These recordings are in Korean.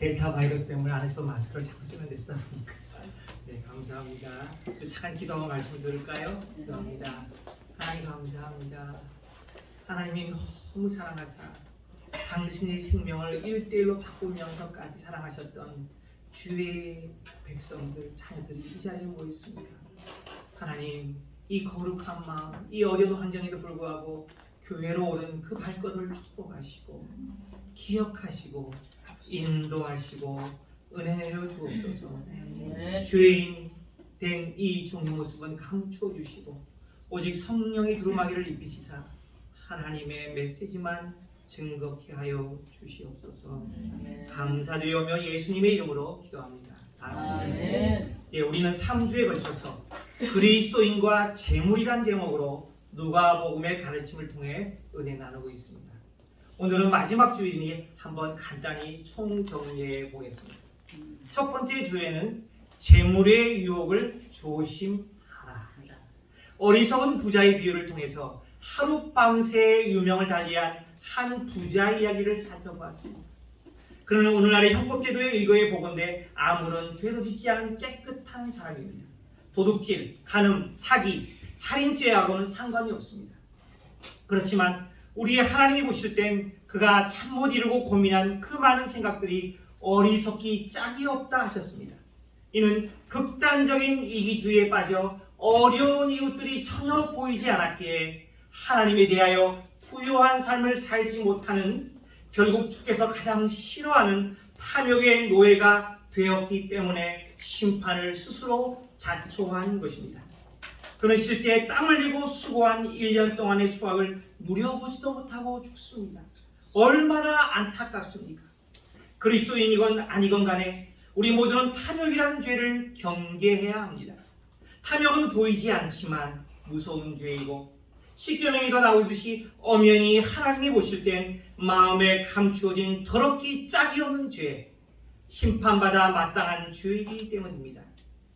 델타 바이러스 때문에 안에서 마스크를 자꾸 쓰면 됐다 보니까. 네, 감사합니다. 그 착한 기도 말씀 들을까요? 기도합니다. 하나님 감사합니다. 하나님이 너무 사랑하사 당신의 생명을 1대1로 바꾸면서까지 사랑하셨던 주의 백성들, 자녀들이 이 자리에 모였습니다. 하나님, 이 거룩한 마음, 이 어려운 환경에도 불구하고 교회로 오는 그 발걸음을 축복하시고 기억하시고 인도하시고 은혜 내려 주옵소서. 죄인 된 이 종의 모습은 감추어 주시고 오직 성령의 두루마기를 입히시사 하나님의 메시지만 증거케 하여 주시옵소서. 감사드리오며 예수님의 이름으로 기도합니다. 아멘. 예, 우리는 3주에 걸쳐서 그리스도인과 재물이란 제목으로 누가복음의 가르침을 통해 은혜 나누고 있습니다. 오늘은 마지막 주이니 한번 간단히 총정리해 보겠습니다. 첫 번째 주에는 재물의 유혹을 조심하라. 어리석은 부자의 비유를 통해서 하룻밤새 유명을 달리한 한 부자 이야기를 살펴보았습니다. 그는 오늘날의 형법제도에 의거해 보건대 아무런 죄도 짓지 않은 깨끗한 사람입니다. 도둑질, 간음, 사기, 살인죄하고는 상관이 없습니다. 그렇지만 우리 하나님이 보실 땐 그가 참 못 이루고 고민한 그 많은 생각들이 어리석기 짝이 없다 하셨습니다. 이는 극단적인 이기주의에 빠져 어려운 이웃들이 전혀 보이지 않았기에 하나님에 대하여 부요한 삶을 살지 못하는, 결국 주께서 가장 싫어하는 탐욕의 노예가 되었기 때문에 심판을 스스로 자초한 것입니다. 그는 실제 땀 흘리고 수고한 1년 동안의 수확을 누려보지도 못하고 죽습니다. 얼마나 안타깝습니까? 그리스도인이건 아니건 간에 우리 모두는 탐욕이라는 죄를 경계해야 합니다. 탐욕은 보이지 않지만 무서운 죄이고 십계명에도 나오듯이 엄연히 하나님이 보실 땐 마음에 감추어진 더럽기 짝이 없는 죄, 심판받아 마땅한 죄이기 때문입니다.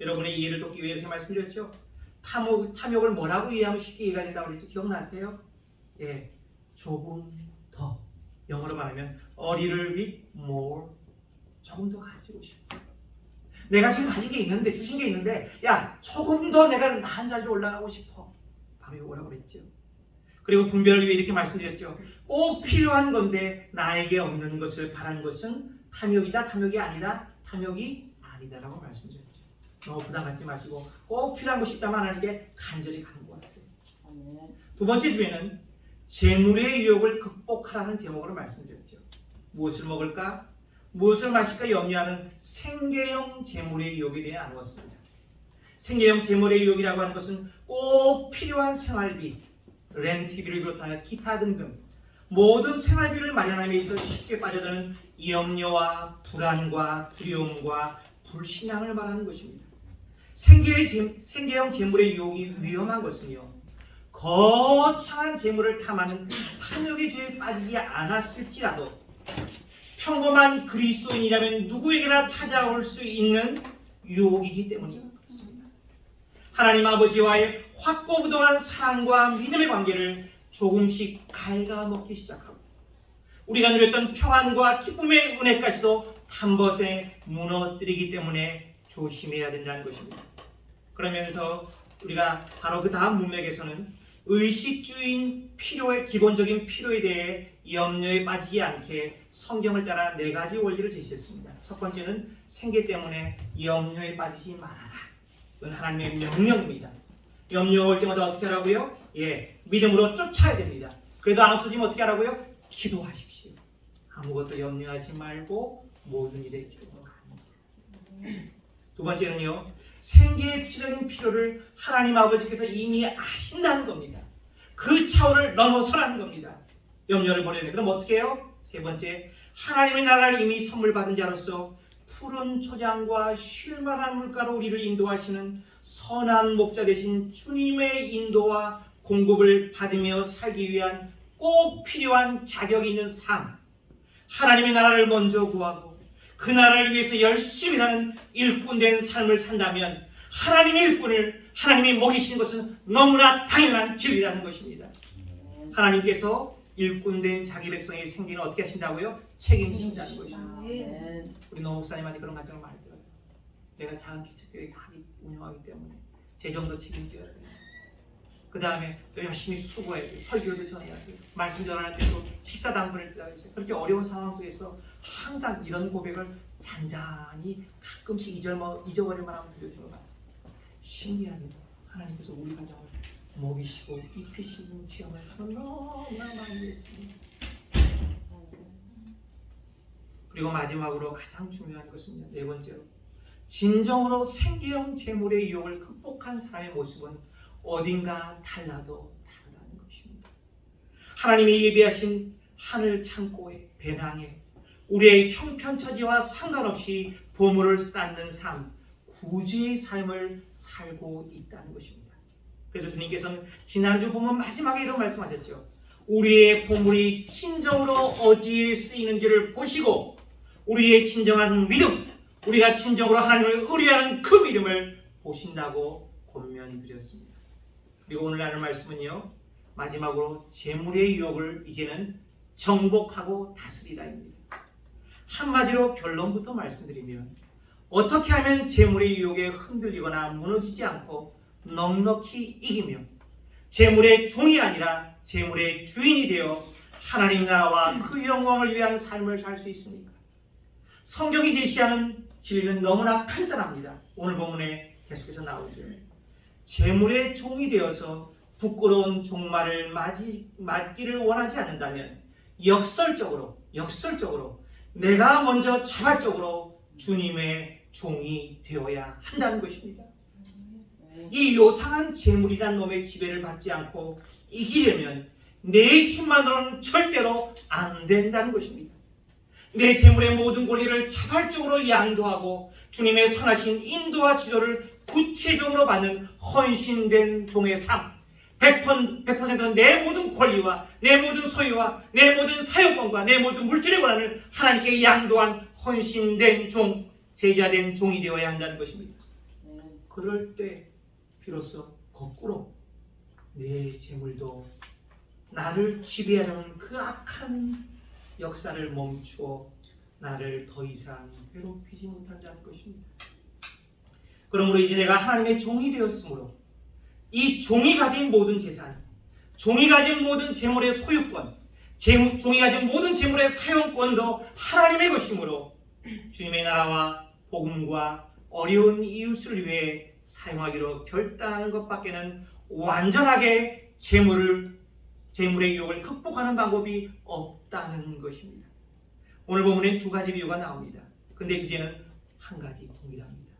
여러분의 이해를 돕기 위해 이렇게 말씀드렸죠. 탐욕을 뭐라고 이해하면 쉽게 이해가 된다고 그랬죠? 기억나세요? 예, 조금 더. 영어로 말하면 a little bit more. 조금 더 가지고 싶어. 내가 지금 가진 게 있는데, 주신 게 있는데, 야, 조금 더 내가 한 자리로 올라가고 싶어. 바로 이거라고 그랬죠. 그리고 분별을 위해 이렇게 말씀드렸죠. 꼭 필요한 건데 나에게 없는 것을 바라는 것은 탐욕이다, 탐욕이 아니다, 탐욕이 아니다라고 말씀드렸죠. 너무 부담 갖지 마시고 꼭 필요한 것이 있다면 하나님께 간절히 간구하세요. 두 번째 주에는 재물의 유혹을 극복하라는 제목으로 말씀드렸죠. 무엇을 먹을까? 무엇을 마실까 염려하는 생계형 재물의 유혹에 대해 나누었습니다. 생계형 재물의 유혹이라고 하는 것은 꼭 필요한 생활비, 렌트비를 비롯하여 기타 등등 모든 생활비를 마련함에 있어 쉽게 빠져드는 염려와 불안과 두려움과 불신앙을 말하는 것입니다. 생계형 재물의 유혹이 위험한 것은요, 거창한 재물을 탐하는 탐욕의 죄에 빠지지 않았을지라도 평범한 그리스도인이라면 누구에게나 찾아올 수 있는 유혹이기 때문입니다. 하나님 아버지와의 확고부동한 사랑과 믿음의 관계를 조금씩 갉아먹기 시작하고 우리가 누렸던 평안과 기쁨의 은혜까지도 한벗에 무너뜨리기 때문에 조심해야 된다는 것입니다. 그러면서 우리가 바로 그 다음 문맥에서는 의식주의인 필요의 기본적인 필요에 대해 염려에 빠지지 않게 성경을 따라 4가지 원리를 제시했습니다. 첫 번째는 생계 때문에 염려에 빠지지 말아라. 이건 하나님의 명령입니다. 염려 올 때마다 어떻게 하라고요? 예, 믿음으로 쫓아야 됩니다. 그래도 안 없어지면 어떻게 하라고요? 기도하십시오. 아무것도 염려하지 말고 모든 일에 기도하라. 두 번째는요, 생계의 구체적인 필요를 하나님 아버지께서 이미 아신다는 겁니다. 그 차원을 넘어서라는 겁니다. 염려를 버려야 돼요. 그럼 어떻게 해요? 세 번째, 하나님의 나라를 이미 선물 받은 자로서 푸른 초장과 쉴만한 물가로 우리를 인도하시는 선한 목자 되신 주님의 인도와 공급을 받으며 살기 위한 꼭 필요한 자격이 있는 삶, 하나님의 나라를 먼저 구하고 그 나라를 위해서 열심히 하는 일꾼된 삶을 산다면 하나님의 일꾼을 하나님이 먹이신 것은 너무나 당연한 진리라는 것입니다. 하나님께서 일꾼된 자기 백성의 생계는 어떻게 하신다고요? 책임지신다는 것입니다. 우리 노 목사님한테 그런 감정을 많이 들어요. 내가 작은 기초교회 운영하기 때문에 재정도 책임져야 돼요. 그 다음에 또 열심히 수고해야 돼요. 설교도 전해야 돼요. 말씀 전할 때도 식사 당번을 떠야 돼요. 그렇게 어려운 상황 속에서 항상 이런 고백을 잔잔히 가끔씩 잊어버릴 만하면 들려주는 것 같습니다. 신기하게도 하나님께서 우리 가정을 먹이시고 입히시는 체험을 너무나 많이 했습니다. 그리고 마지막으로 가장 중요한 것은 네 번째로, 진정으로 생계형 재물의 유혹을 극복한 사람의 모습은 어딘가 달라도 다르다는 것입니다. 하나님이 예비하신 하늘 창고에, 배낭에 우리의 형편처지와 상관없이 보물을 쌓는 삶, 구주의 삶을 살고 있다는 것입니다. 그래서 주님께서는 지난주 본문 마지막에 이런 말씀하셨죠. 우리의 보물이 진정으로 어디에 쓰이는지를 보시고 우리의 진정한 믿음, 우리가 진정으로 하나님을 의뢰하는 그 믿음을 보신다고 권면드렸습니다. 그리고 오늘 나눌 말씀은요, 마지막으로 재물의 유혹을 이제는 정복하고 다스리라입니다. 한마디로 결론부터 말씀드리면, 어떻게 하면 재물의 유혹에 흔들리거나 무너지지 않고 넉넉히 이기며 재물의 종이 아니라 재물의 주인이 되어 하나님 나라와 그 영광을 위한 삶을 살 수 있습니까? 성경이 제시하는 진리는 너무나 간단합니다. 오늘 본문에 계속해서 나오죠. 재물의 종이 되어서 부끄러운 종말을 맞기를 원하지 않는다면 역설적으로 내가 먼저 자발적으로 주님의 종이 되어야 한다는 것입니다. 이 요상한 재물이란 놈의 지배를 받지 않고 이기려면 내 힘만으로는 절대로 안 된다는 것입니다. 내 재물의 모든 권리를 자발적으로 양도하고 주님의 선하신 인도와 지도를 구체적으로 받는 헌신된 종의 삶, 100%는 내 모든 권리와 내 모든 소유와 내 모든 사용권과 내 모든 물질의 권한을 하나님께 양도한 헌신된 종, 제자된 종이 되어야 한다는 것입니다. 그럴 때 비로소 거꾸로 내 재물도 나를 지배하려는 그 악한 역사를 멈추어 나를 더 이상 괴롭히지 못한다는 것입니다. 그러므로 이제 내가 하나님의 종이 되었으므로 이 종이 가진 모든 재산, 종이 가진 모든 재물의 소유권, 종이 가진 모든 재물의 사용권도 하나님의 것이므로 주님의 나라와 복음과 어려운 이웃을 위해 사용하기로 결단하는 것밖에는 완전하게 재물의 유혹을 극복하는 방법이 없다는 것입니다. 오늘 본문엔 두 가지 비유가 나옵니다. 근데 주제는 한 가지 동일합니다.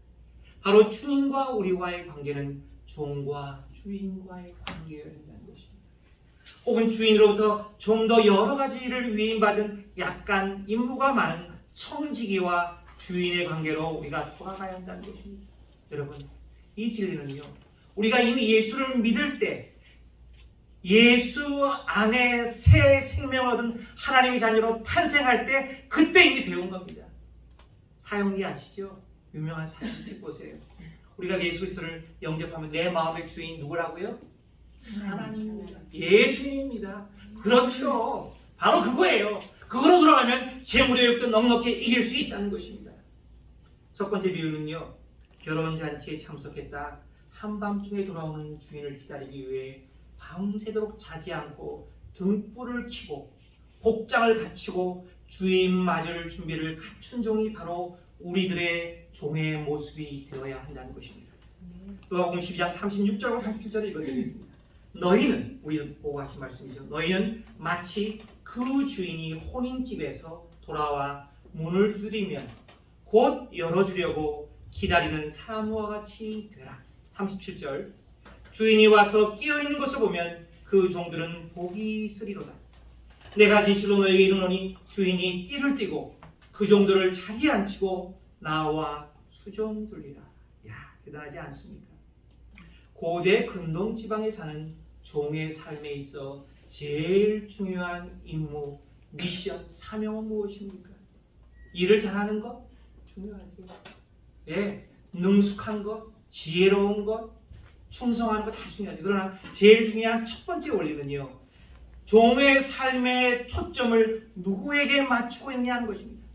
바로 주님과 우리와의 관계는 종과 주인과의 관계여야 한다는 것입니다. 혹은 주인으로부터 좀 더 여러 가지를 위임받은 약간 임무가 많은 청지기와 주인의 관계로 우리가 돌아가야 한다는 것입니다. 여러분, 이 진리는요, 우리가 이미 예수를 믿을 때 예수 안에 새 생명을 얻은 하나님의 자녀로 탄생할 때 그때 이미 배운 겁니다. 사형리 아시죠? 유명한 사형리 책 보세요. 우리가 예수 그리스도를 영접하면 내 마음의 주인 누구라고요? 하나님입니다. 예수님입니다. 그렇죠. 바로 그거예요. 그거로 돌아가면 재물의 유혹도 넉넉히 이길 수 있다는 것입니다. 첫 번째 비유는요, 결혼잔치에 참석했다 한밤중에 돌아오는 주인을 기다리기 위해 밤새도록 자지 않고 등불을 켜고 복장을 갖추고 주인 맞을 준비를 갖춘 종이 바로 우리들의 종의 모습이 되어야 한다는 것입니다. 누가복음 12장 36절과 37절을 읽어드리겠습니다. 너희는, 우리는 보고 하신 말씀이죠. 너희는 마치 그 주인이 혼인집에서 돌아와 문을 두드리면 곧 열어주려고 기다리는 사람과 같이 되라. 37절, 주인이 와서 끼어있는 것을 보면 그 종들은 복이 있으리로다. 내가 진실로 너에게 이르노니 주인이 띠를 띠고 그 종들을 자리에 앉히고 나와 수종 돌리라. 야, 대단하지 않습니까? 고대 근동 지방에 사는 종의 삶에 있어 제일 중요한 임무, 미션, 사명은 무엇입니까? 일을 잘하는 것? 중요하죠. 예, 능숙한 것, 지혜로운 것, 충성하는 것 다 중요하죠. 그러나 제일 중요한 첫 번째 원리는요, 종의 삶의 초점을 누구에게 맞추고 있냐는 것입니다.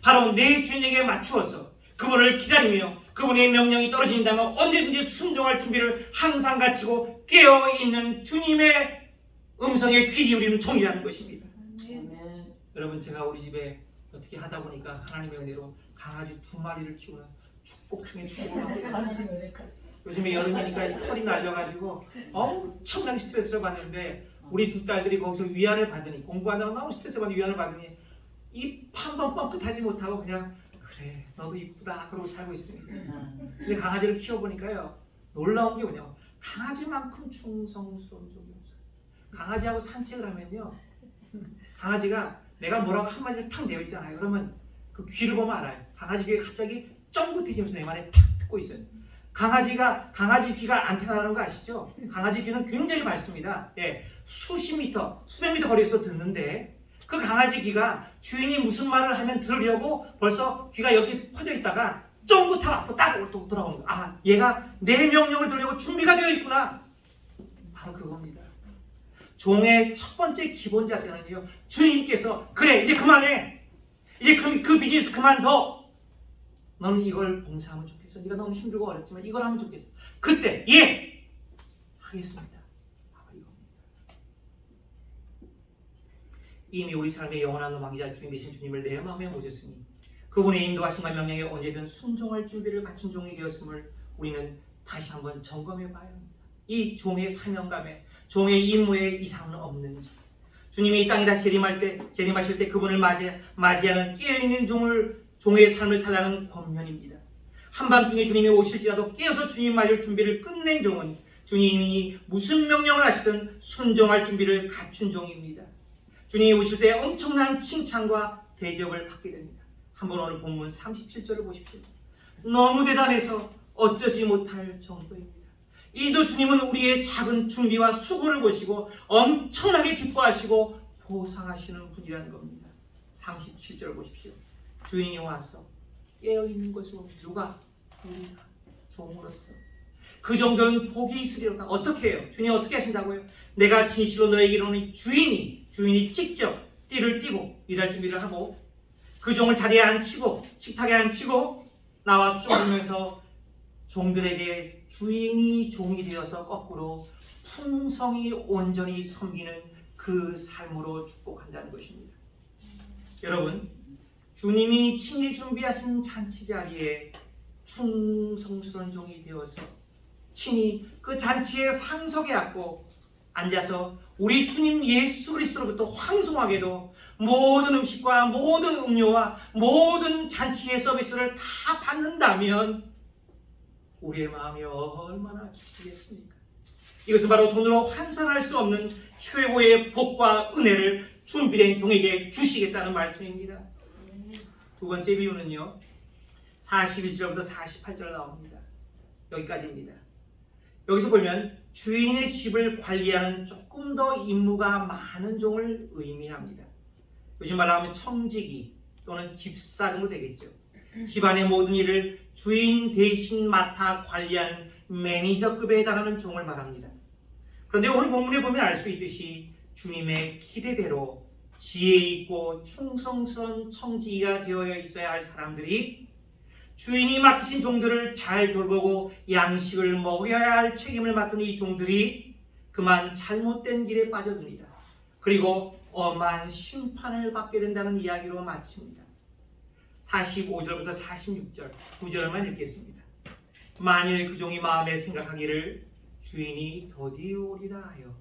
바로 내 주인에게 맞추어서 그분을 기다리며 그분의 명령이 떨어진다면 언제든지 순종할 준비를 항상 갖추고 깨어있는 주님의 음성에 귀 기울이는 종이라는 것입니다. 여러분, 제가 우리 집에 어떻게 하다 보니까 하나님의 은혜로 강아지 2마리를 키우는 축복 중에 축복을 받고 요즘에 여름이니까 털이 날려가지고 엄청나게 스트레스를 받는데 우리 2 딸들이 거기서 위안을 받으니 공부하다가 너무 스트레스 받는 위안을 받으니 입 한 번 뻥끗하지 못하고 그냥 그래 너도 이쁘다 그러고 살고 있습니다. 근데 강아지를 키워보니까요 놀라운 게 뭐냐면 강아지만큼 충성스러운 종이 없어요. 강아지하고 산책을 하면요 강아지가 내가 뭐라고 한마디를 탁 내어 있잖아요. 그러면 그 귀를 보면 알아요. 강아지 귀에 갑자기 쫑긋해지면서 내 말에 탁 듣고 있어요. 강아지 귀가 안테나라는 거 아시죠? 강아지 귀는 굉장히 밝습니다. 예, 수십 미터, 수백 미터 거리에서 듣는데 그 강아지 귀가 주인이 무슨 말을 하면 들으려고 벌써 귀가 여기 퍼져 있다가 쫑긋하고 딱 돌아오는 거예요. 아, 얘가 내 명령을 들으려고 준비가 되어 있구나. 바로 그겁니다. 종의 첫 번째 기본 자세는요, 주님께서 그래 이제 그만해, 이제 그 비즈니스 그만둬, 너는 이걸 봉사하면 좋겠어, 네가 너무 힘들고 어렵지만 이걸 하면 좋겠어. 그때 예 하겠습니다. 바로 이겁니다. 이미 우리 삶의 영원한 음악이자 주인 되신 주님을 내 마음에 모셨으니 그분의 인도하심과 명령에 언제든 순종할 준비를 갖춘 종이 되었음을 우리는 다시 한번 점검해 봐야 합니다. 이 종의 사명감에, 종의 임무에 이상은 없는지, 주님이 이 땅에 다시 재림하실 때 그분을 맞이하는 깨어있는 종의 삶을 살아가는 권면입니다. 한밤중에 주님이 오실지라도 깨어서 주님 맞을 준비를 끝낸 종은 주님이 무슨 명령을 하시든 순종할 준비를 갖춘 종입니다. 주님이 오실 때 엄청난 칭찬과 대접을 받게 됩니다. 한번 오늘 본문 37절을 보십시오. 너무 대단해서 어쩌지 못할 정도입니다. 이도 주님은 우리의 작은 준비와 수고를 보시고 엄청나게 기뻐하시고 보상하시는 분이라는 겁니다. 37절 보십시오. 주인이 와서 깨어있는 것으로 누가? 우리가 종으로서 그 정도는 복이 있으리로다. 어떻게 해요? 주님이 어떻게 하신다고요? 내가 진실로 너에게 이르노니 주인이 직접 띠를 띠고 일할 준비를 하고 그 종을 자리에 앉히고 식탁에 앉히고 나와 수종하면서 종들에게 주인이 종이 되어서 거꾸로 풍성히 온전히 섬기는 그 삶으로 축복한다는 것입니다. 여러분, 주님이 친히 준비하신 잔치 자리에 충성스러운 종이 되어서 친히 그 잔치에 상석에 앉아서 우리 주님 예수 그리스도로부터 황송하게도 모든 음식과 모든 음료와 모든 잔치의 서비스를 다 받는다면 우리의 마음이 얼마나 기쁘겠습니까? 이것은 바로 돈으로 환산할 수 없는 최고의 복과 은혜를 준비된 종에게 주시겠다는 말씀입니다. 두 번째 비유는요, 41절부터 48절 나옵니다. 여기까지입니다. 여기서 보면 주인의 집을 관리하는 조금 더 임무가 많은 종을 의미합니다. 요즘 말로 하면 청지기 또는 집사 정도 되겠죠. 집안의 모든 일을 주인 대신 맡아 관리하는 매니저급에 해당하는 종을 말합니다. 그런데 오늘 본문에 보면 알 수 있듯이 주님의 기대대로 지혜 있고 충성스러운 청지기가 되어 있어야 할 사람들이 주인이 맡기신 종들을 잘 돌보고 양식을 먹여야 할 책임을 맡은 이 종들이 그만 잘못된 길에 빠져듭니다. 그리고 엄한 심판을 받게 된다는 이야기로 마칩니다. 45절부터 46절 두 절만 읽겠습니다. 만일 그 종이 마음에 생각하기를 주인이 더디 오리라 하여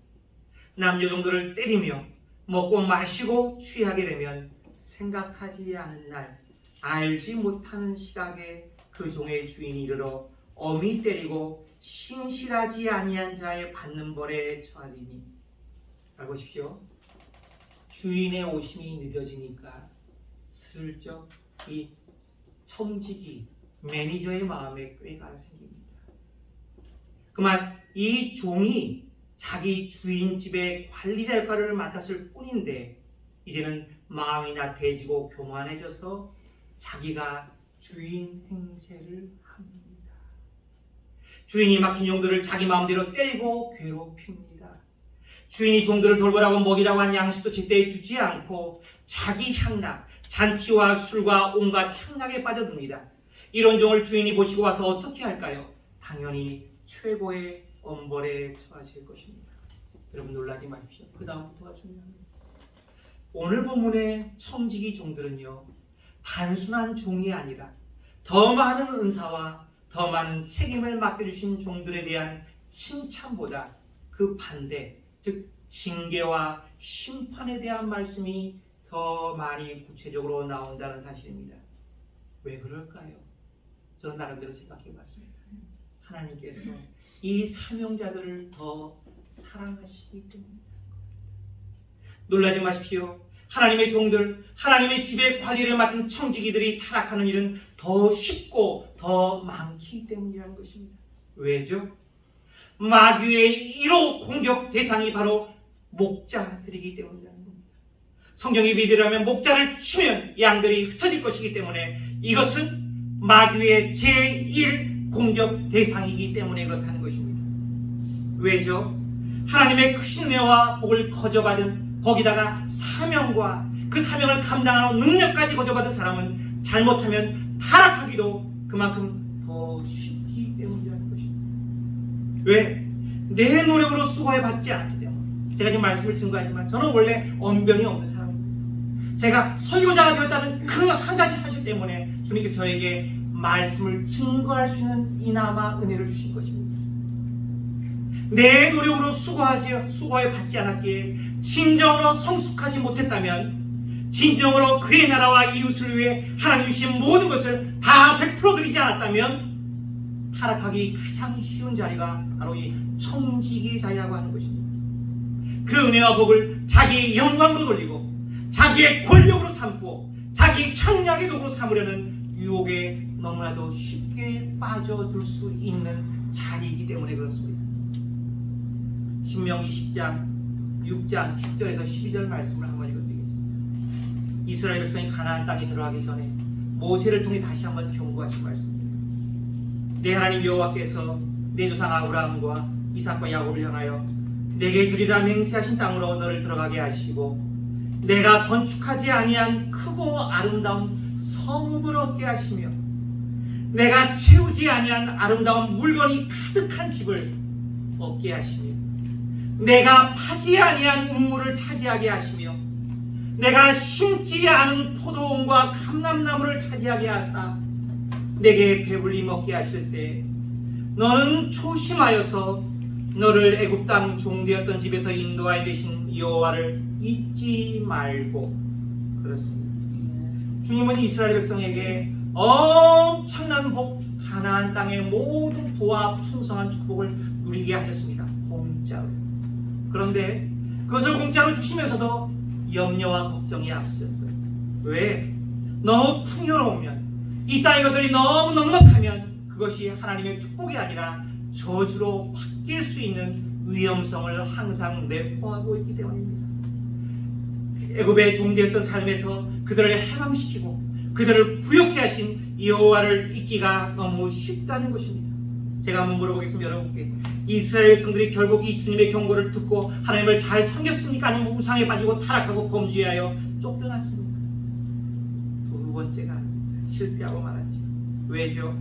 남녀 종들을 때리며 먹고 마시고 취하게 되면 생각하지 않은 날 알지 못하는 시각에 그 종의 주인이 이르러 엄히 때리고 신실하지 아니한 자의 받는 벌에 처하리니. 잘 보십시오. 주인의 오심이 늦어지니까 슬쩍 이 청지기 매니저의 마음에 꾀가 생깁니다. 그만 이 종이 자기 주인 집의 관리자 역할을 맡았을 뿐인데 이제는 마음이 나태해지고 교만해져서 자기가 주인 행세를 합니다. 주인이 맡긴 종들을 자기 마음대로 때리고 괴롭힙니다. 주인이 종들을 돌보라고 먹이라고 한 양식도 제때에 주지 않고 자기 향락, 잔치와 술과 온갖 향락에 빠져듭니다. 이런 종을 주인이 보시고 와서 어떻게 할까요? 당연히 최고의 엄벌에 처하실 것입니다. 여러분 놀라지 마십시오. 그 다음부터가 중요합니다. 오늘 본문의 청지기 종들은요, 단순한 종이 아니라 더 많은 은사와 더 많은 책임을 맡겨주신 종들에 대한 칭찬보다 그 반대, 즉 징계와 심판에 대한 말씀이 더 많이 구체적으로 나온다는 사실입니다. 왜 그럴까요? 저는 나름대로 생각해 봤습니다. 하나님께서 이 사명자들을 더 사랑하시기 때문입니다. 놀라지 마십시오. 하나님의 종들, 하나님의 집의 관리를 맡은 청지기들이 타락하는 일은 더 쉽고 더 많기 때문이라는 것입니다. 왜죠? 마귀의 1호 공격 대상이 바로 목자들이기 때문이라는 겁니다. 성경이 믿으라면 목자를 치면 양들이 흩어질 것이기 때문에 이것은 마귀의 제1 공격 대상이기 때문에 그렇다는 것입니다. 왜죠? 하나님의 크신 은혜와 복을 거저받은, 거기다가 사명과 그 사명을 감당하는 능력까지 거저받은 사람은 잘못하면 타락하기도 그만큼 더 쉽기 때문이라는 것입니다. 왜? 내 노력으로 수고해 받지 않기 때문에. 제가 지금 말씀을 증거하지만 저는 원래 언변이 없는 사람입니다. 제가 설교자가 되었다는 그 한 가지 사실 때문에 주님께서 저에게 말씀을 증거할 수 있는 이나마 은혜를 주신 것입니다. 내 노력으로 수고해 받지 않았기에 진정으로 성숙하지 못했다면, 진정으로 그의 나라와 이웃을 위해 하나님 주신 모든 것을 다 100% 드리지 않았다면 타락하기 가장 쉬운 자리가 바로 이 청지기 자리라고 하는 것입니다. 그 은혜와 복을 자기의 영광으로 돌리고 자기의 권력으로 삼고 자기 향락의 도구로 삼으려는 유혹에 너무나도 쉽게 빠져들 수 있는 자리이기 때문에 그렇습니다. 신명기 10장 6장 10절에서 12절 말씀을 한번 읽어드리겠습니다. 이스라엘 백성이 가나안 땅에 들어가기 전에 모세를 통해 다시 한번 경고하신 말씀입니다. 내 하나님 여호와께서 내 조상 아브라함과 이삭과 야곱을 향하여 내게 주리라 맹세하신 땅으로 너를 들어가게 하시고 내가 건축하지 아니한 크고 아름다운 성읍을 얻게 하시며 내가 채우지 아니한 아름다운 물건이 가득한 집을 얻게 하시며 내가 파지 아니한 우물을 차지하게 하시며 내가 심지 않은 포도원과 감람나무를 차지하게 하사 내게 배불리 먹게 하실 때 너는 조심하여서 너를 애굽 땅 종되었던 집에서 인도하여 되신 여호와를 잊지 말고. 그렇습니다. 주님은 이스라엘 백성에게 엄청난 복, 가나안 땅의 모든 부와 풍성한 축복을 누리게 하셨습니다. 공짜로. 그런데 그것을 공짜로 주시면서도 염려와 걱정이 앞서졌어요. 왜? 너무 풍요로우면, 이 땅의 것들이 너무 넉넉하면 그것이 하나님의 축복이 아니라 저주로 바뀔 수 있는 위험성을 항상 내포하고 있기 때문입니다. 애굽의 종되었던 삶에서 그들을 해방시키고 그들을 부욕해 하신 여호와를 잊기가 너무 쉽다는 것입니다. 제가 한번 물어보겠습니다. 여러분께 이스라엘 백성들이 결국 이 주님의 경고를 듣고 하나님을 잘 섬겼습니까? 아니면 우상에 빠지고 타락하고 범죄하여 쫓겨났습니까? 두 번째가 아닙니다. 실패하고 말았죠. 왜죠?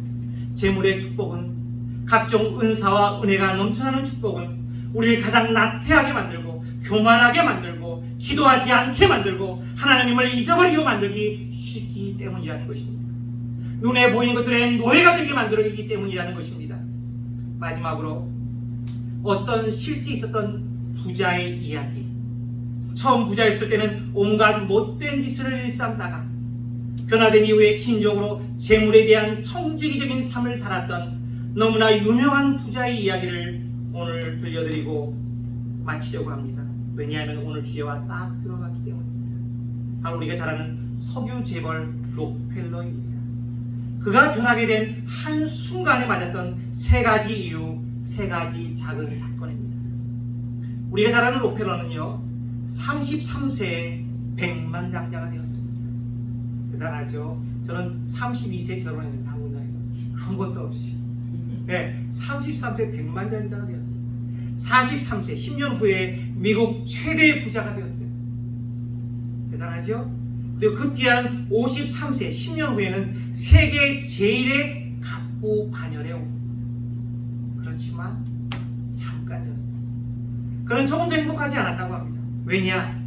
재물의 축복은, 각종 은사와 은혜가 넘쳐나는 축복은 우리를 가장 나태하게 만들고 교만하게 만들고 기도하지 않게 만들고 하나님을 잊어버리게 만들기 쉽기 때문이라는 것입니다. 눈에 보이는 것들의 노예가 되게 만들어지기 때문이라는 것입니다. 마지막으로 어떤 실제 있었던 부자의 이야기. 처음 부자였을 때는 온갖 못된 짓을 일삼다가 변화된 이후에 진정으로 재물에 대한 청지기적인 삶을 살았던 너무나 유명한 부자의 이야기를 오늘 들려드리고 마치려고 합니다. 왜냐하면 오늘 주제와 딱 들어갔기 때문입니다. 바로 우리가 잘 아는 석유 재벌 록펠러입니다. 그가 변하게 된 한순간에 맞았던 세 가지 이유, 세 가지 작은 사건입니다. 우리가 잘 아는 록펠러는요, 33세에 백만장자가 되었습니다. 대단하죠? 저는 32세에 결혼했는데 한국 나이가 아무것도 없이 33세 백만장자가 되었습니다. 43세 10년 후에 미국 최대 부자가 되었대요. 대단하죠? 그리고 급기야는 53세 10년 후에는 세계 제1의 갑부 반열에 옵니다. 그렇지만 잠깐이었습니다. 그는 조금도 행복하지 않았다고 합니다. 왜냐?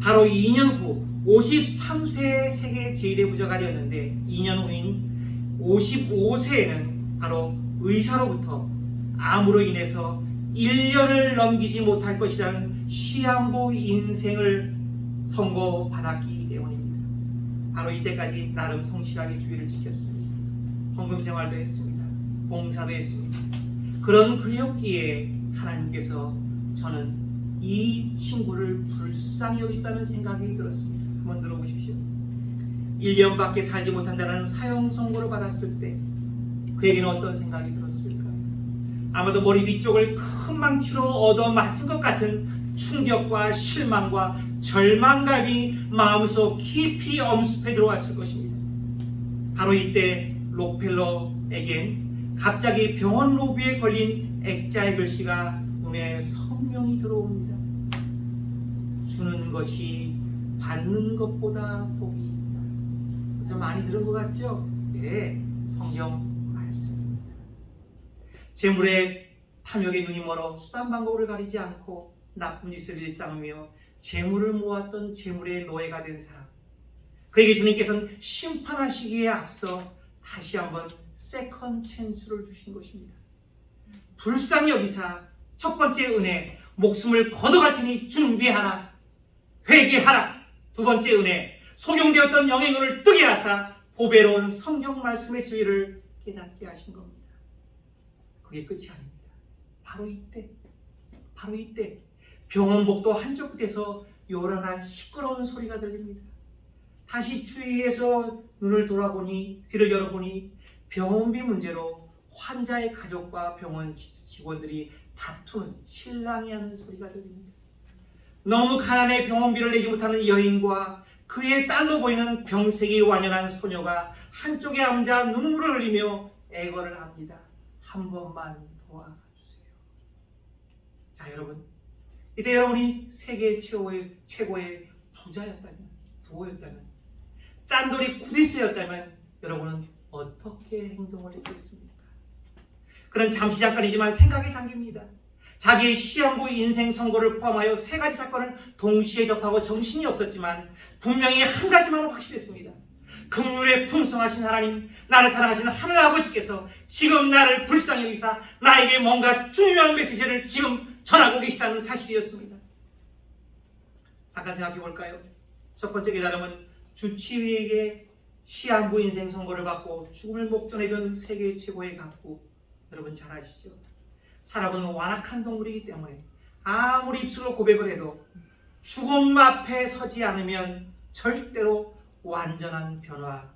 바로 2년 후 53세의 세계 제1의 부자가 되었는데 2년 후인 55세에는 바로 의사로부터 암으로 인해서 1년을 넘기지 못할 것이라는 시한부 인생을 선고받았기 때문입니다. 바로 이때까지 나름 성실하게 주의를 지켰습니다. 헌금 생활도 했습니다. 봉사도 했습니다. 그런 그였기에 하나님께서 저는 이 친구를 불쌍히 여기시다는 생각이 들었습니다. 한번 들어보십시오. 1년밖에 살지 못한다는 사형 선고를 받았을 때 그에게는 어떤 생각이 들었을까요? 아마도 머리 뒤쪽을 큰 망치로 얻어맞은 것 같은 충격과 실망과 절망감이 마음속 깊이 엄습해 들어왔을 것입니다. 바로 이때 록펠러에겐 갑자기 병원 로비에 걸린 액자의 글씨가 눈에 선명히 들어옵니다. 주는 것이 받는 것보다 복이 있다. 그래서 많이 들은 것 같죠? 네, 성경 말씀입니다. 재물의 탐욕에 눈이 멀어 수단 방법을 가리지 않고 나쁜 짓을 일삼으며 재물을 모았던 재물의 노예가 된 사람, 그에게 주님께서는 심판하시기에 앞서 다시 한번 세컨 찬스를 주신 것입니다. 불쌍히 여기사 첫 번째 은혜, 목숨을 걷어갈 테니 준비하라, 회개하라. 두 번째 은혜, 소경되었던 영의 눈을 뜨게 하사 보배로운 성경 말씀의 진리를 깨닫게 하신 겁니다. 그게 끝이 아닙니다. 바로 이때 병원복도 한쪽 끝에서 요란한 시끄러운 소리가 들립니다. 다시 주위에서 눈을 돌아보니, 귀를 열어보니 병원비 문제로 환자의 가족과 병원 직원들이 다투는, 실랑이 하는 소리가 들립니다. 너무 가난해 병원비를 내지 못하는 여인과 그의 딸로 보이는 병색이 완연한 소녀가 한쪽에 앉아 눈물을 흘리며 애걸을 합니다. 한 번만 도와주세요. 자, 여러분, 이때 여러분이 세계 최고의 부호였다면, 짠돌이 구디스였다면 여러분은 어떻게 행동을 했겠습니까? 그는 잠시 잠깐이지만 생각에 잠깁니다. 자기의 시한부 인생 선고를 포함하여 3가지 사건을 동시에 접하고 정신이 없었지만 분명히 한 가지만은 확실했습니다. 긍휼에 풍성하신 하나님, 나를 사랑하시는 하늘아버지께서 지금 나를 불쌍히 여기사 나에게 뭔가 중요한 메시지를 지금 전하고 계시다는 사실이었습니다. 잠깐 생각해 볼까요? 첫 번째 깨달음은 주치의에게 시한부 인생 선고를 받고 죽음을 목전에 둔 세계 최고의 갑부, 여러분 잘 아시죠? 사람은 완악한 동물이기 때문에 아무리 입술로 고백을 해도 죽음 앞에 서지 않으면 절대로 완전한 변화,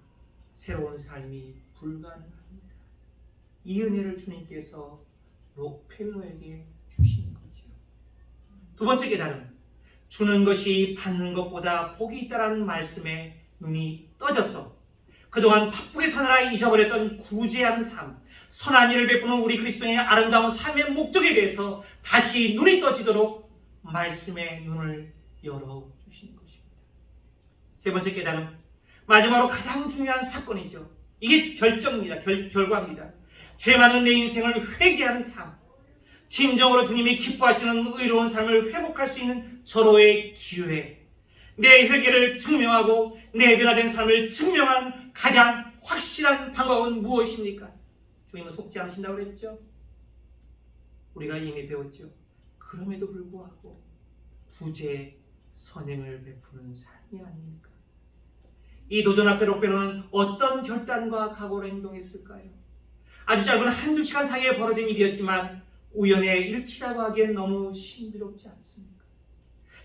새로운 삶이 불가능합니다. 이 은혜를 주님께서 록펠러에게 주신 거지요. 두 번째 깨달음, 주는 것이 받는 것보다 복이 있다는 말씀에 눈이 떠져서 그동안 바쁘게 사느라 잊어버렸던 구제하는 삶, 선한 일을 베푸는 우리 그리스도인의 아름다운 삶의 목적에 대해서 다시 눈이 떠지도록 말씀의 눈을 열어주신 것입니다. 세 번째 깨달음, 마지막으로 가장 중요한 사건이죠. 이게 결정입니다. 결과입니다. 죄 많은 내 인생을 회개하는 삶, 진정으로 주님이 기뻐하시는 의로운 삶을 회복할 수 있는 절호의 기회, 내 회개를 증명하고 내 변화된 삶을 증명한 가장 확실한 방법은 무엇입니까? 주님은 속지 않으신다고 그랬죠? 우리가 이미 배웠죠? 그럼에도 불구하고 구제, 선행을 베푸는 삶이 아닙니까? 이 도전 앞에 록펠러는 어떤 결단과 각오로 행동했을까요? 아주 짧은 한두 시간 사이에 벌어진 일이었지만 우연의 일치라고 하기엔 너무 신비롭지 않습니까?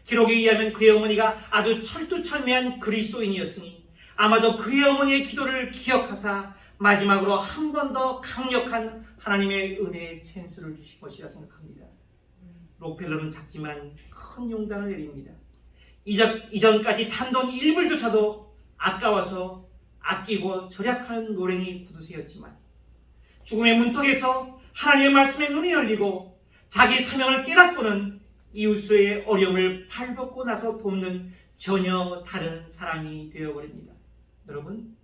기록에 의하면 그의 어머니가 아주 철두철미한 그리스도인이었으니 아마도 그의 어머니의 기도를 기억하사 마지막으로 한 번 더 강력한 하나님의 은혜의 찬스를 주신 것이라 생각합니다. 록펠러는 작지만 큰 용단을 내립니다. 이전까지 단돈 1불조차도 아까워서 아끼고 절약하는 노랭이 구두쇠였지만 죽음의 문턱에서 하나님의 말씀에 눈이 열리고 자기 사명을 깨닫고는 이웃의 어려움을 발벗고 나서 돕는 전혀 다른 사람이 되어버립니다. 여러분,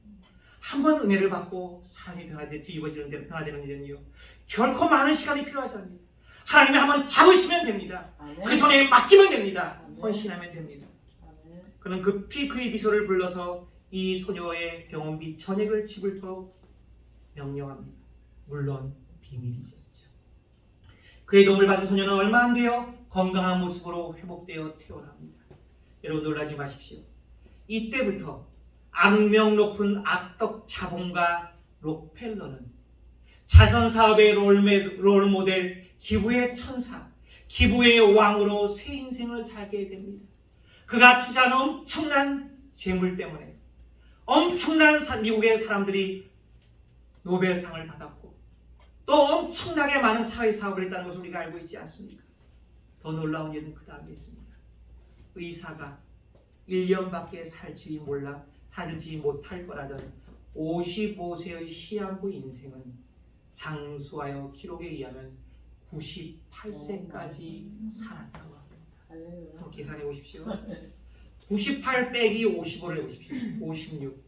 한번 은혜를 받고 사람이 뒤집어지는 대로 변화되는 일은요, 결코 많은 시간이 필요하지 않습니다. 하나님이 한번 잡으시면 됩니다. 아멘. 그 손에 맡기면 됩니다. 아멘. 헌신하면 됩니다. 아멘. 그는 그의 비서를 불러서 이 소녀의 병원비 전액을 지불토록 명령합니다. 물론 비밀이죠. 그의 도움을 받은 소녀는 얼마 안 되어 건강한 모습으로 회복되어 태어납니다. 여러분, 놀라지 마십시오. 이때부터 악명 높은 악덕 자본가 록펠러는 자선사업의 롤모델, 기부의 천사, 기부의 왕으로 새 인생을 살게 됩니다. 그가 투자한 엄청난 재물 때문에 엄청난 미국의 사람들이 노벨상을 받았고 또 엄청나게 많은 사회사업을 했다는 것을 우리가 알고 있지 않습니까? 더 놀라운 일은 그 다음에 있습니다. 의사가 1년밖에 살지 못할 거라던 55세의 시한부 인생은 장수하여 기록에 의하면 98세까지 살았다고 합니다. 한번 계산해 보십시오. 98 빼기 55를 해보십시오. 56.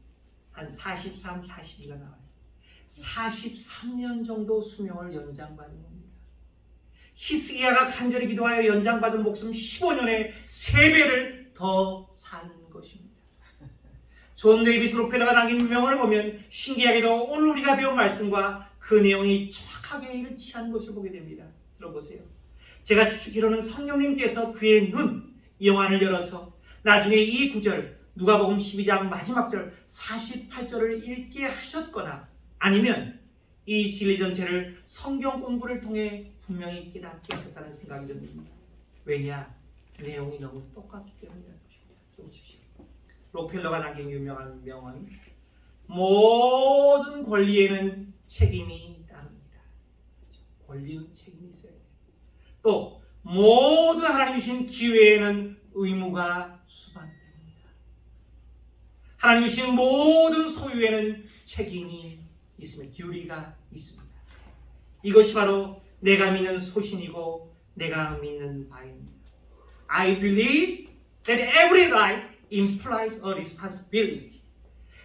한 43, 42가 나와요. 43년 정도 수명을 연장받은 겁니다. 히스기야가 간절히 기도하여 연장받은 목숨 15년에 3배를 더 산 것입니다. 존 데이비스 록펠러가 남긴 명언을 보면 신기하게도 오늘 우리가 배운 말씀과 그 내용이 정확하게 일치하는 것을 보게 됩니다. 들어보세요. 제가 추측기로는 성령님께서 그의 눈, 영안을 열어서 나중에 이 구절, 누가복음 12장 마지막 절 48절을 읽게 하셨거나 아니면 이 진리 전체를 성경 공부를 통해 분명히 깨닫게 하셨다는 생각이 듭니다. 왜냐? 내용이 너무 똑같기 때문이라는 것입니다. 보십시오. 록펠러가 남긴 유명한 명언, 모든 권리에는 책임이 따릅니다. 권리는 책임이 있어야 돼요. 또 모든 하나님 주신 기회에는 의무가 수반됩니다. 하나님 주신 모든 소유에는 책임이 있으며 규리가 있습니다. 이것이 바로 내가 믿는 소신이고 내가 믿는 바입니다. I believe that every right implies a responsibility.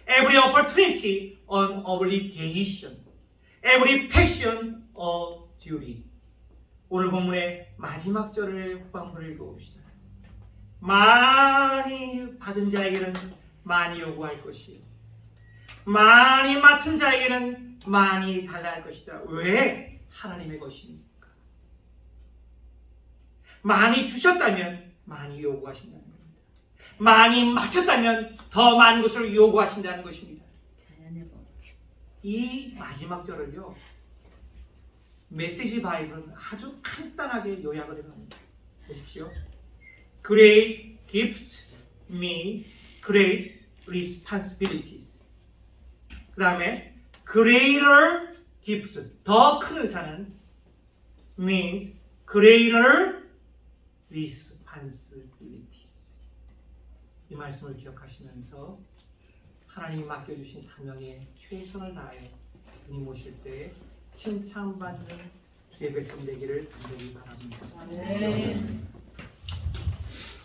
Every opportunity an obligation. Every passion a duty. 오늘 본문의 마지막 절의 후반부를 읽어봅시다. 많이 받은 자에게는 많이 요구할 것이요 많이 맡은 자에게는 많이 달라 할 것이다. 왜? 하나님의 것이니까. 많이 주셨다면 많이 요구하신다는 겁니다. 많이 맡겼다면 더 많은 것을 요구하신다는 것입니다. 자연의 법칙. 이 마지막 절을요, 메시지 바이블은 아주 간단하게 요약을 해놓습니다. 보십시오. Great gifts mean great responsibilities. 그 다음에 greater gifts, 더 큰 은사는 means greater responsibilities. 이 말씀을 기억하시면서 하나님이 맡겨주신 사명에 최선을 다하여 주님 오실 때 칭찬받는 주의 백성 되기를 간절히 바랍니다. 네.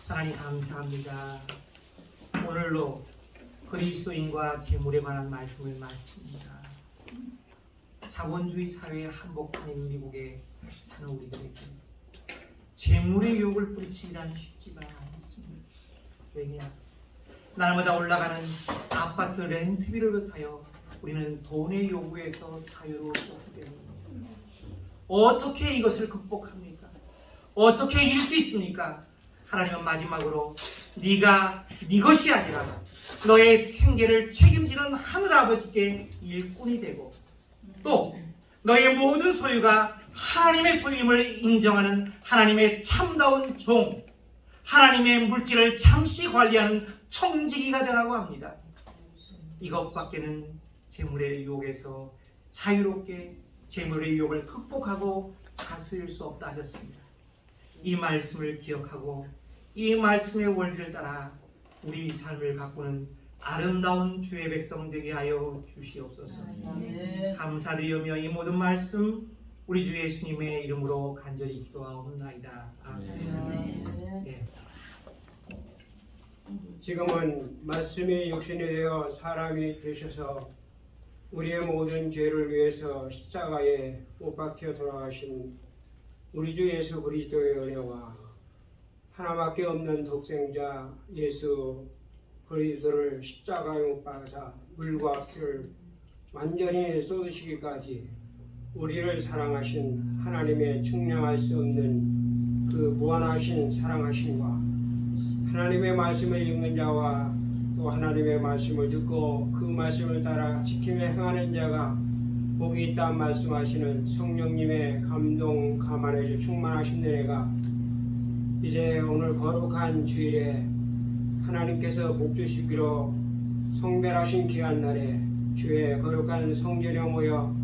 하나님 감사합니다. 오늘로 그리스도인과 재물에 관한 말씀을 마칩니다. 자본주의 사회에 한복판인 미국에 사는 우리들에게 재물의 유혹을 뿌리치기란 쉽지가 않습니다. 왜냐? 날마다 올라가는 아파트 렌트비를 비롯하여 우리는 돈의 요구에서 자유로울 수 없기 때문입니다. 어떻게 이것을 극복합니까? 어떻게 이길 수 있습니까? 하나님은 마지막으로 네가 네 것이 아니라 너의 생계를 책임지는 하늘아버지께 일꾼이 되고 또 너의 모든 소유가 하나님의 소유임을 인정하는 하나님의 참다운 종, 하나님의 물질을 잠시 관리하는 청지기가 되라고 합니다. 이것밖에는 재물의 유혹에서 자유롭게 재물의 유혹을 극복하고 다스릴 수 없다 하셨습니다. 이 말씀을 기억하고 이 말씀의 원리를 따라 우리 삶을 가꾸는 아름다운 주의 백성 되게 하여 주시옵소서. 네. 감사드리며 이 모든 말씀 우리 주 예수님의 이름으로 간절히 기도하옵나이다. 아멘. 아멘. 예. 지금은 말씀이 육신이 되어 사람이 되셔서 우리의 모든 죄를 위해서 십자가에 못 박혀 돌아가신 우리 주 예수 그리스도의 은혜와 하나밖에 없는 독생자 예수 그리스도를 십자가에 못 박아서 물과 피를 완전히 쏟으시기까지 우리를 사랑하신 하나님의 측량할 수 없는 그 무한하신 사랑하심과 하나님의 말씀을 읽는 자와 또 하나님의 말씀을 듣고 그 말씀을 따라 지키며 행하는 자가 복이 있다 말씀하시는 성령님의 감동 감안해서 충만하신 은혜가 이제 오늘 거룩한 주일에 하나님께서 복 주시기로 성별하신 귀한 날에 주의 거룩한 성전에 모여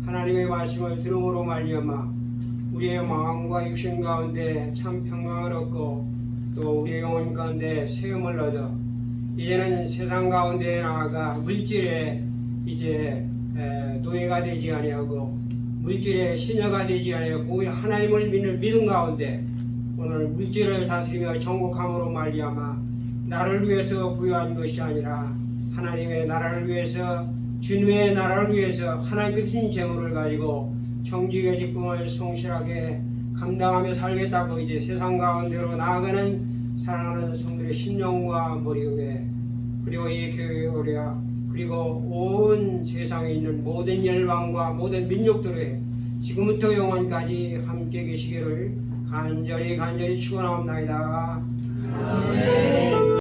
하나님의 말씀을 들음으로 말미암아 우리의 마음과 육신 가운데 참 평강을 얻고 또 우리의 영혼 가운데 세움을 얻어 이제는 세상 가운데 나아가 물질에 이제 노예가 되지 아니하고 물질의 시녀가 되지 아니하고 오히려 하나님을 믿는 믿음 가운데 오늘 물질을 다스리며 정복함으로 말미암아 나를 위해서 부여한 것이 아니라 하나님의 나라를 위해서 주님의 나라를 위해서 하나님께 주신 재물을 가지고 정직의 직분을 성실하게 감당하며 살겠다고 이제 세상 가운데로 나아가는 사랑하는 성들의 심령과 머리 위에 그리고 이 교회 오랴 그리고 온 세상에 있는 모든 열방과 모든 민족들의 지금부터 영원까지 함께 계시기를 간절히 축원하옵나이다. 아멘.